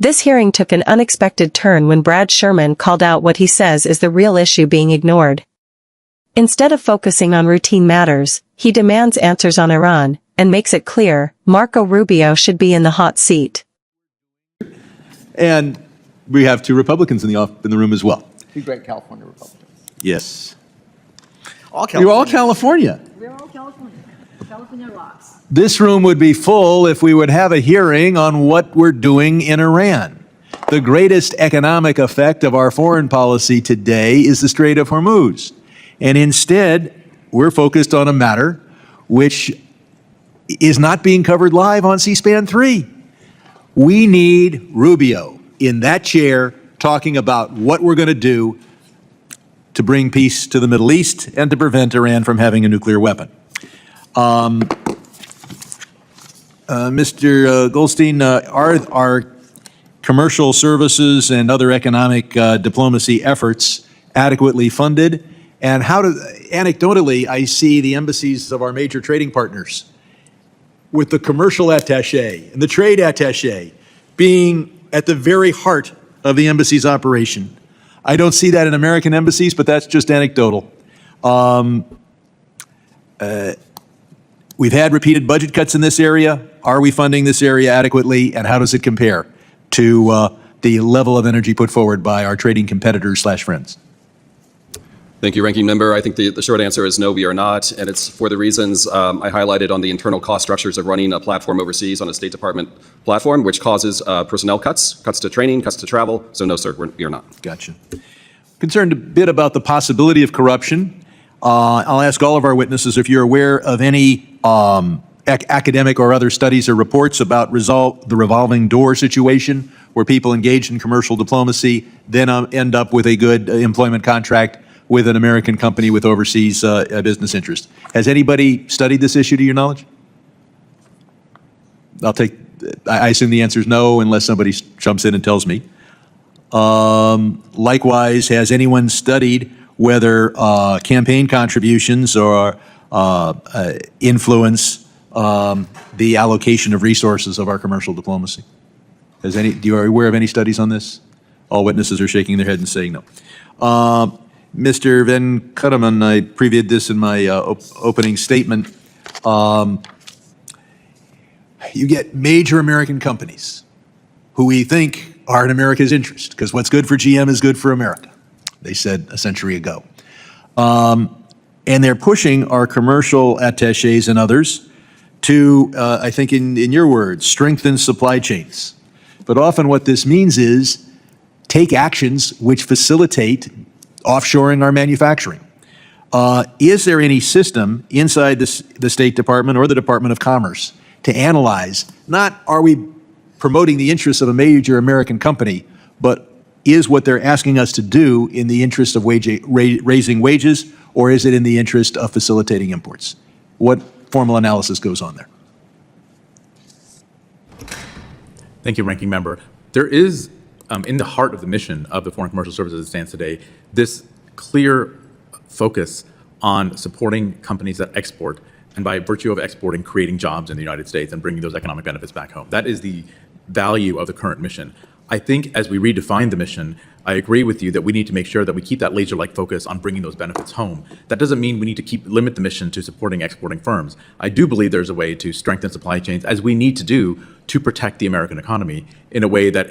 This hearing took an unexpected turn when Brad Sherman called out what he says is the real issue being ignored. Instead of focusing on routine matters, he demands answers on Iran, and makes it clear, Marco Rubio should be in the hot seat. And we have two Republicans in the room as well. Two great California Republicans. Yes. All You're all California. We're all California. California rocks. This room would be full if we would have a hearing on what we're doing in Iran. The greatest economic effect of our foreign policy today is the Strait of Hormuz. And instead, we're focused on a matter which is not being covered live on C-SPAN 3. We need Rubio in that chair talking about what we're going to do to bring peace to the Middle East and to prevent Iran from having a nuclear weapon. Mr. Goldstein, are commercial services and other economic diplomacy efforts adequately funded? And anecdotally, I see the embassies of our major trading partners with the commercial attaché and the trade attaché being at the very heart of the embassy's operation. I don't see that in American embassies, but that's just anecdotal. We've had repeated budget cuts in this area. Are we funding this area adequately, and how does it compare to the level of energy put forward by our trading competitors/friends? Thank you, Ranking Member. I think the short answer is no, we are not, and it's for the reasons I highlighted on the internal cost structures of running a platform overseas on a State Department platform, which causes personnel cuts to training, cuts to travel. So no, sir, we are not. Gotcha. Concerned a bit about the possibility of corruption. I'll ask all of our witnesses if you're aware of any academic or other studies or reports about the revolving door situation where people engaged in commercial diplomacy then end up with a good employment contract with an American company with overseas business interest. Has anybody studied this issue to your knowledge? I assume the answer is no, unless somebody jumps in and tells me. Likewise, has anyone studied whether campaign contributions or influence the allocation of resources of our commercial diplomacy? Are you aware of any studies on this? All witnesses are shaking their head and saying no. Mr. Van Kutterman, I previewed this in my opening statement. You get major American companies who we think are in America's interest, because what's good for GM is good for America, they said a century ago. And they're pushing our commercial attachés and others to, I think in your words, strengthen supply chains. But often what this means is take actions which facilitate offshoring our manufacturing. Is there any system inside the State Department or the Department of Commerce to analyze, not are we promoting the interests of a major American company, but is what they're asking us to do in the interest of raising wages, or is it in the interest of facilitating imports? What formal analysis goes on there? Thank you, Ranking Member. There is, in the heart of the mission of the Foreign Commercial Services as it stands today, this clear focus on supporting companies that export, and by virtue of exporting, creating jobs in the United States and bringing those economic benefits back home. That is the value of the current mission. I think as we redefine the mission, I agree with you that we need to make sure that we keep that laser-like focus on bringing those benefits home. That doesn't mean we need to limit the mission to supporting exporting firms. I do believe there's a way to strengthen supply chains, as we need to do, to protect the American economy in a way that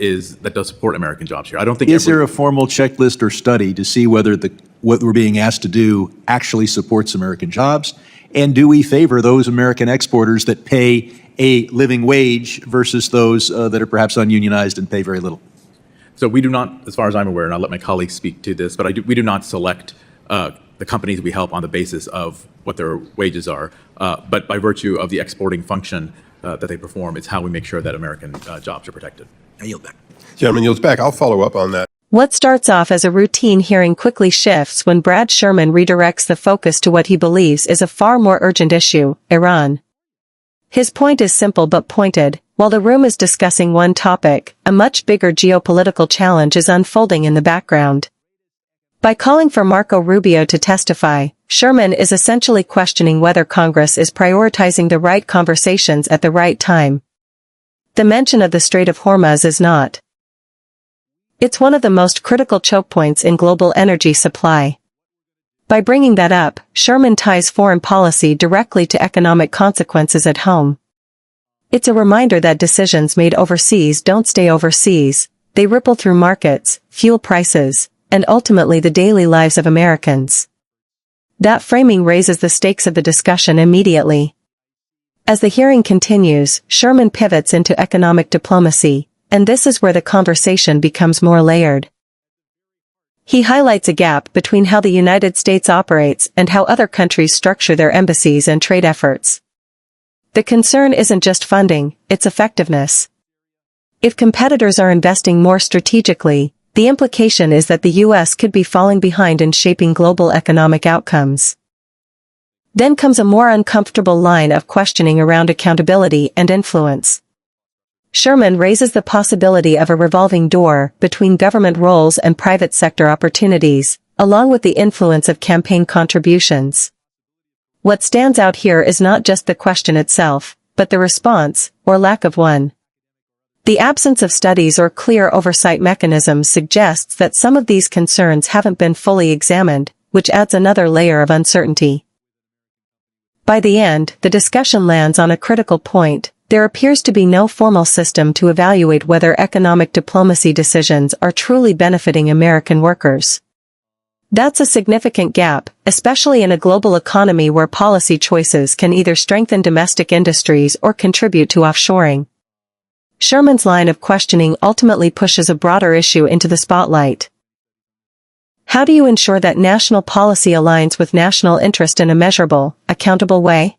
does support American jobs here. I don't think is there a formal checklist or study to see whether what we're being asked to do actually supports American jobs? And do we favor those American exporters that pay a living wage versus those that are perhaps ununionized and pay very little? So we do not, as far as I'm aware, and I'll let my colleagues speak to this, but we do not select the companies we help on the basis of what their wages are, but by virtue of the exporting function that they perform, it's how we make sure that American jobs are protected. I yield back. Gentleman yields back. I'll follow up on that. What starts off as a routine hearing quickly shifts when Brad Sherman redirects the focus to what he believes is a far more urgent issue, Iran. His point is simple but pointed. While the room is discussing one topic, a much bigger geopolitical challenge is unfolding in the background. By calling for Marco Rubio to testify, Sherman is essentially questioning whether Congress is prioritizing the right conversations at the right time. The mention of the Strait of Hormuz is not. It's one of the most critical choke points in global energy supply. By bringing that up, Sherman ties foreign policy directly to economic consequences at home. It's a reminder that decisions made overseas don't stay overseas, they ripple through markets, fuel prices, and ultimately the daily lives of Americans. That framing raises the stakes of the discussion immediately. As the hearing continues, Sherman pivots into economic diplomacy, and this is where the conversation becomes more layered. He highlights a gap between how the United States operates and how other countries structure their embassies and trade efforts. The concern isn't just funding, it's effectiveness. If competitors are investing more strategically, the implication is that the U.S. could be falling behind in shaping global economic outcomes. Then comes a more uncomfortable line of questioning around accountability and influence. Sherman raises the possibility of a revolving door between government roles and private sector opportunities, along with the influence of campaign contributions. What stands out here is not just the question itself, but the response, or lack of one. The absence of studies or clear oversight mechanisms suggests that some of these concerns haven't been fully examined, which adds another layer of uncertainty. By the end, the discussion lands on a critical point. There appears to be no formal system to evaluate whether economic diplomacy decisions are truly benefiting American workers. That's a significant gap, especially in a global economy where policy choices can either strengthen domestic industries or contribute to offshoring. Sherman's line of questioning ultimately pushes a broader issue into the spotlight. How do you ensure that national policy aligns with national interest in a measurable, accountable way?